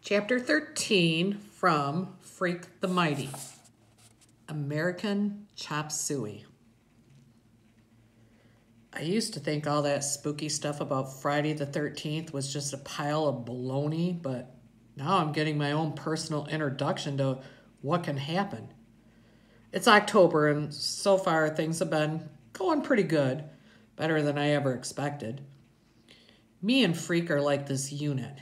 Chapter 13 from Freak the Mighty, American Chop Suey. I used to think all that spooky stuff about Friday the 13th was just a pile of baloney, but now I'm getting my own personal introduction to what can happen. It's October, and so far things have been going pretty good, better than I ever expected. Me and Freak are like this unit.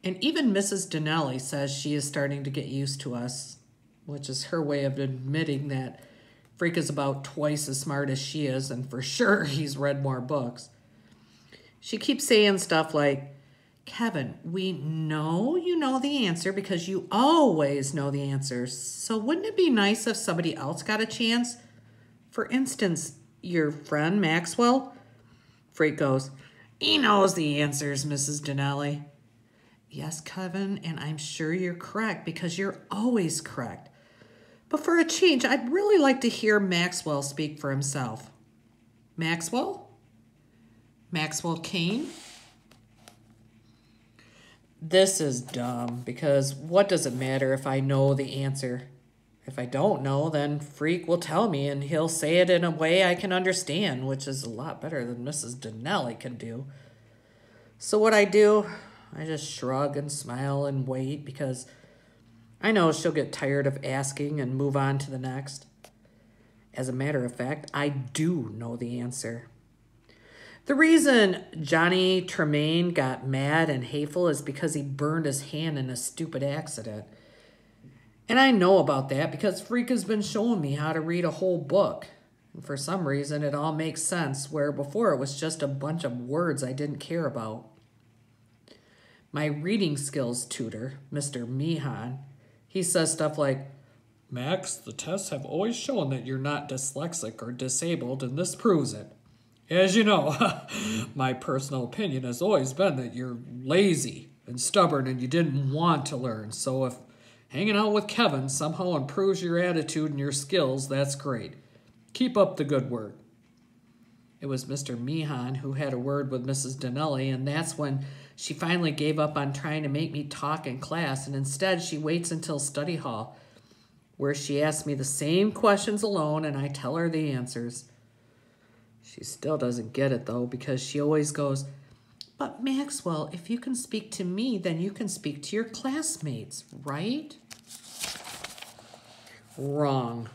And even Mrs. Donnelly says she is starting to get used to us, which is her way of admitting that Freak is about twice as smart as she is, and for sure he's read more books. She keeps saying stuff like, Kevin, we know you know the answer because you always know the answers. So wouldn't it be nice if somebody else got a chance? For instance, your friend Maxwell? Freak goes, he knows the answers, Mrs. Donnelly. Yes, Kevin, and I'm sure you're correct because you're always correct. But for a change, I'd really like to hear Maxwell speak for himself. Maxwell? Maxwell Kane? This is dumb because what does it matter if I know the answer? If I don't know, then Freak will tell me and he'll say it in a way I can understand, which is a lot better than Mrs. Donnelly can do. So what I do, I just shrug and smile and wait because I know she'll get tired of asking and move on to the next. As a matter of fact, I do know the answer. The reason Johnny Tremaine got mad and hateful is because he burned his hand in a stupid accident. And I know about that because Freak has been showing me how to read a whole book. And for some reason, it all makes sense, where before it was just a bunch of words I didn't care about. My reading skills tutor, Mr. Meehan, he says stuff like, Max, the tests have always shown that you're not dyslexic or disabled, and this proves it. As you know, my personal opinion has always been that you're lazy and stubborn and you didn't want to learn. So if hanging out with Kevin somehow improves your attitude and your skills, that's great. Keep up the good work. It was Mr. Meehan who had a word with Mrs. Donnelly, and that's when she finally gave up on trying to make me talk in class, and instead she waits until study hall, where she asks me the same questions alone, and I tell her the answers. She still doesn't get it, though, because she always goes, But Maxwell, if you can speak to me, then you can speak to your classmates, right? Wrong.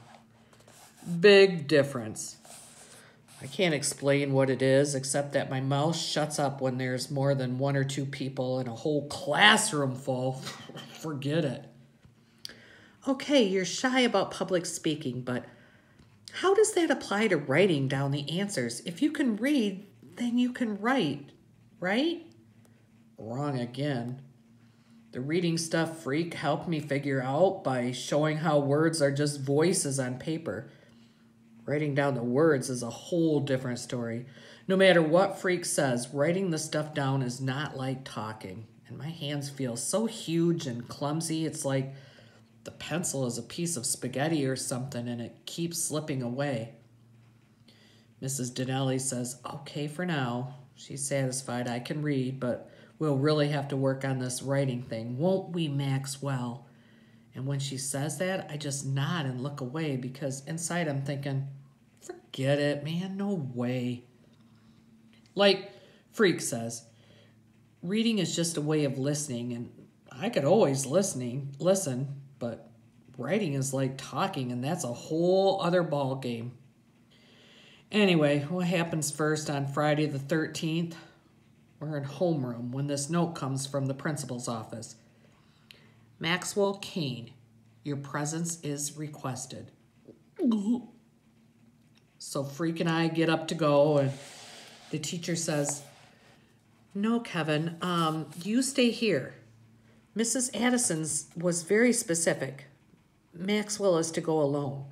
Big difference. I can't explain what it is, except that my mouth shuts up when there's more than one or two people in a whole classroom full. Forget it. Okay, you're shy about public speaking, but how does that apply to writing down the answers? If you can read, then you can write, right? Wrong again. The reading stuff Freak helped me figure out by showing how words are just voices on paper. Writing down the words is a whole different story. No matter what Freak says, writing the stuff down is not like talking. And my hands feel so huge and clumsy, it's like the pencil is a piece of spaghetti or something and it keeps slipping away. Mrs. Donnelly says, okay for now. She's satisfied I can read, but we'll really have to work on this writing thing, won't we, Maxwell? And when she says that, I just nod and look away because inside I'm thinking, forget it, man, no way. Like Freak says, reading is just a way of listening, and I could always listen, but writing is like talking, and that's a whole other ball game. Anyway, what happens first on Friday the 13th? We're in homeroom when this note comes from the principal's office. Maxwell Kane, your presence is requested. So Freak and I get up to go, and the teacher says, no, Kevin, you stay here. Mrs. Addison's was very specific. Maxwell is to go alone.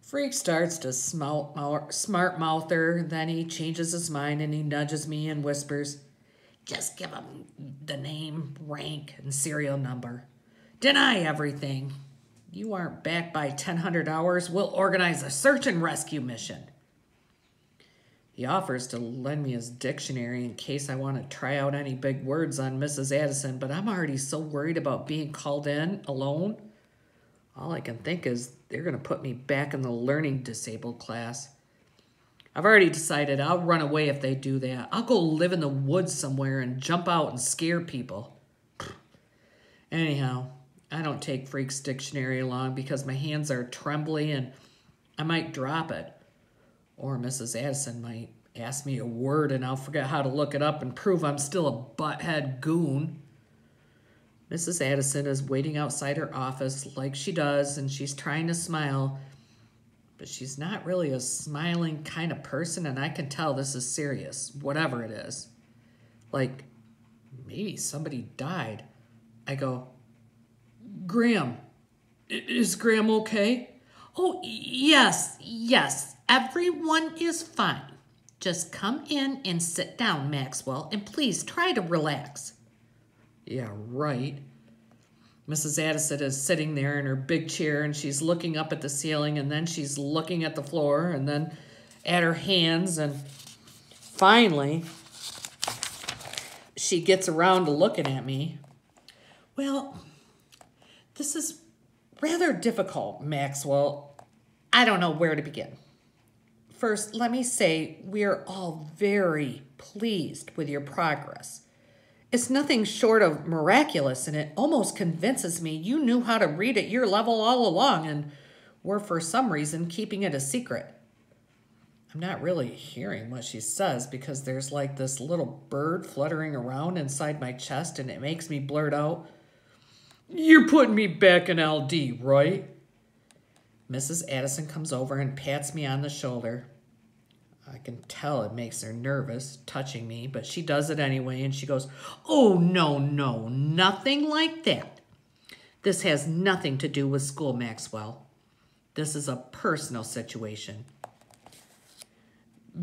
Freak starts to smart mouth her, then he changes his mind and he nudges me and whispers, just give him the name, rank, and serial number. Deny everything. You aren't back by 1,000 hours. We'll organize a search and rescue mission. He offers to lend me his dictionary in case I want to try out any big words on Mrs. Addison, but I'm already so worried about being called in alone. All I can think is they're going to put me back in the learning disabled class. I've already decided I'll run away if they do that. I'll go live in the woods somewhere and jump out and scare people. Anyhow, I don't take Freak's dictionary along because my hands are trembly and I might drop it. Or Mrs. Addison might ask me a word and I'll forget how to look it up and prove I'm still a butthead goon. Mrs. Addison is waiting outside her office like she does, and she's trying to smile, but she's not really a smiling kind of person, and I can tell this is serious, whatever it is. Like, maybe somebody died. I go, Graham, is Graham okay? Oh, yes, everyone is fine. Just come in and sit down, Maxwell, and please try to relax. Yeah, right. Mrs. Addison is sitting there in her big chair, and she's looking up at the ceiling, and then she's looking at the floor, and then at her hands, and finally, she gets around to looking at me. Well, this is rather difficult, Maxwell. I don't know where to begin. First, let me say we are all very pleased with your progress. It's nothing short of miraculous, and it almost convinces me you knew how to read at your level all along and were for some reason keeping it a secret. I'm not really hearing what she says because there's like this little bird fluttering around inside my chest, and it makes me blurt out, "You're putting me back in LD, right?" Mrs. Addison comes over and pats me on the shoulder. I can tell it makes her nervous, touching me, but she does it anyway, and she goes, "Oh, no, nothing like that. This has nothing to do with school, Maxwell. This is a personal situation."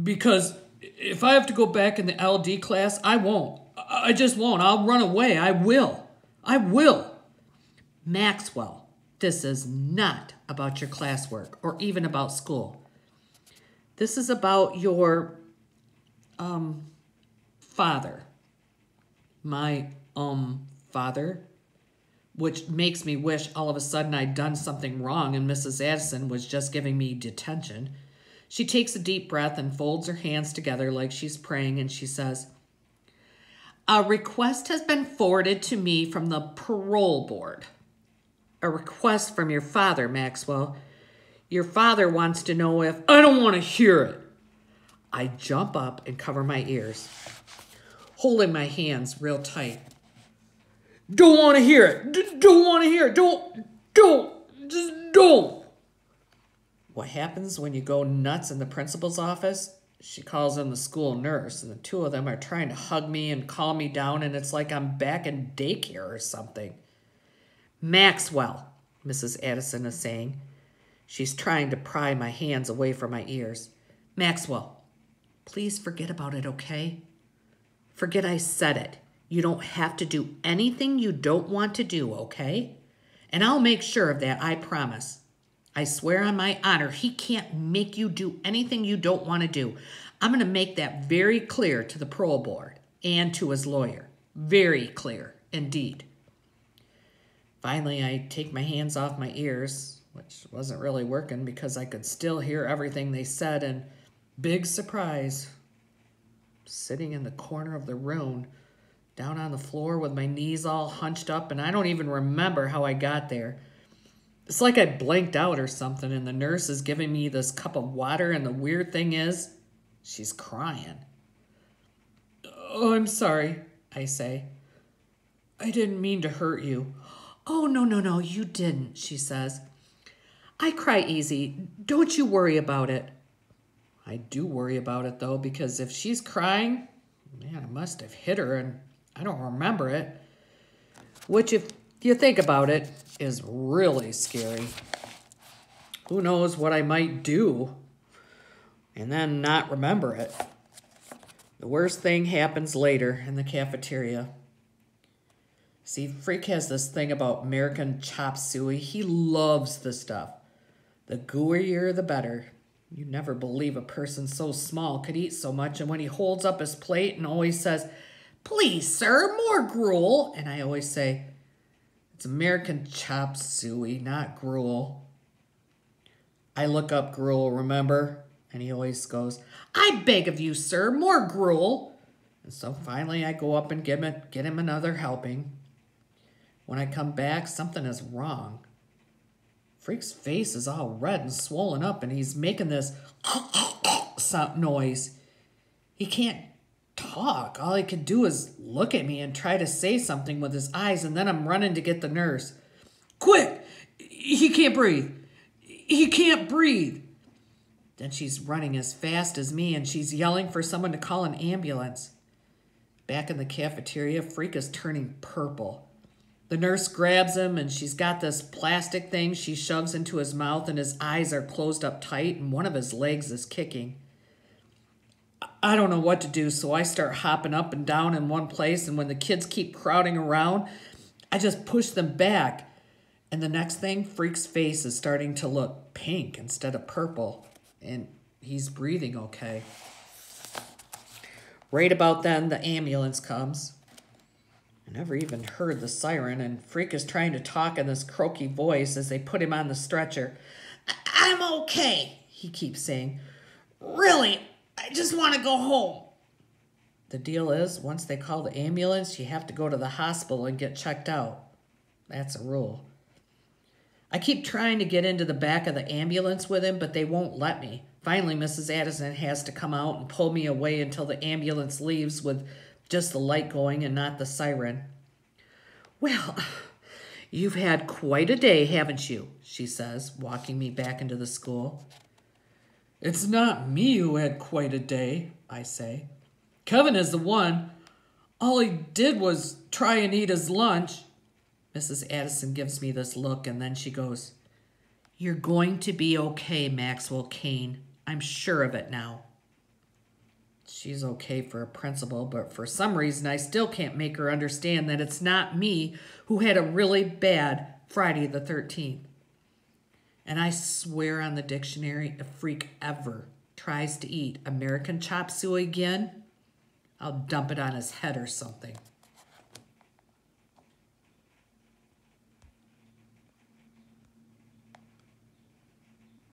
Because if I have to go back in the LD class, I won't. I just won't. I'll run away. I will. Maxwell, this is not about your classwork or even about school. This is about your, father. My, father? Which makes me wish all of a sudden I'd done something wrong and Mrs. Addison was just giving me detention. She takes a deep breath and folds her hands together like she's praying, and she says, "A request has been forwarded to me from the parole board. A request from your father, Maxwell. Your father wants to know if..." "I don't want to hear it." I jump up and cover my ears, holding my hands real tight. "Don't want to hear it. Don't want to hear it. Just don't." What happens when you go nuts in the principal's office? She calls in the school nurse, and the two of them are trying to hug me and calm me down, and it's like I'm back in daycare or something. "Maxwell," Mrs. Addison is saying. She's trying to pry my hands away from my ears. "Maxwell, please forget about it, okay? Forget I said it. You don't have to do anything you don't want to do, okay? And I'll make sure of that, I promise. I swear on my honor, he can't make you do anything you don't want to do. I'm going to make that very clear to the parole board and to his lawyer. Very clear, indeed." Finally, I take my hands off my ears, which wasn't really working because I could still hear everything they said, and big surprise, sitting in the corner of the room, down on the floor with my knees all hunched up, and I don't even remember how I got there. It's like I blanked out or something, and the nurse is giving me this cup of water, and the weird thing is, she's crying. "Oh, I'm sorry," I say. "I didn't mean to hurt you." "Oh, no, you didn't," she says. "I cry easy. Don't you worry about it." I do worry about it, though, because if she's crying, man, I must have hit her, and I don't remember it. Which, if you think about it, is really scary. Who knows what I might do and then not remember it. The worst thing happens later in the cafeteria. See, Freak has this thing about American chop suey. He loves the stuff. The gooier, the better. You never believe a person so small could eat so much, and when he holds up his plate and always says, "Please, sir, more gruel," and I always say, "It's American chop suey, not gruel." I look up gruel, remember? And he always goes, "I beg of you, sir, more gruel." And so finally I go up and get him another helping. When I come back, something is wrong. Freak's face is all red and swollen up, and he's making this noise. He can't talk. All he can do is look at me and try to say something with his eyes, and then I'm running to get the nurse. "Quick! He can't breathe. He can't breathe." Then she's running as fast as me, and she's yelling for someone to call an ambulance. Back in the cafeteria, Freak is turning purple. The nurse grabs him, and she's got this plastic thing she shoves into his mouth, and his eyes are closed up tight, and one of his legs is kicking. I don't know what to do, so I start hopping up and down in one place, and when the kids keep crowding around, I just push them back. And the next thing, Freak's face is starting to look pink instead of purple, and he's breathing okay. Right about then, the ambulance comes. I never even heard the siren, and Freak is trying to talk in this croaky voice as they put him on the stretcher. "I'm okay," he keeps saying. "Really, I just want to go home." The deal is, once they call the ambulance, you have to go to the hospital and get checked out. That's a rule. I keep trying to get into the back of the ambulance with him, but they won't let me. Finally, Mrs. Addison has to come out and pull me away until the ambulance leaves with just the light going and not the siren. "Well, you've had quite a day, haven't you?" she says, walking me back into the school. "It's not me who had quite a day," I say. "Kevin is the one. All he did was try and eat his lunch." Mrs. Addison gives me this look, and then she goes, "You're going to be okay, Maxwell Kane. I'm sure of it now." She's okay for a principal, but for some reason I still can't make her understand that it's not me who had a really bad Friday the 13th. And I swear on the dictionary, if Freak ever tries to eat American chop suey again, I'll dump it on his head or something.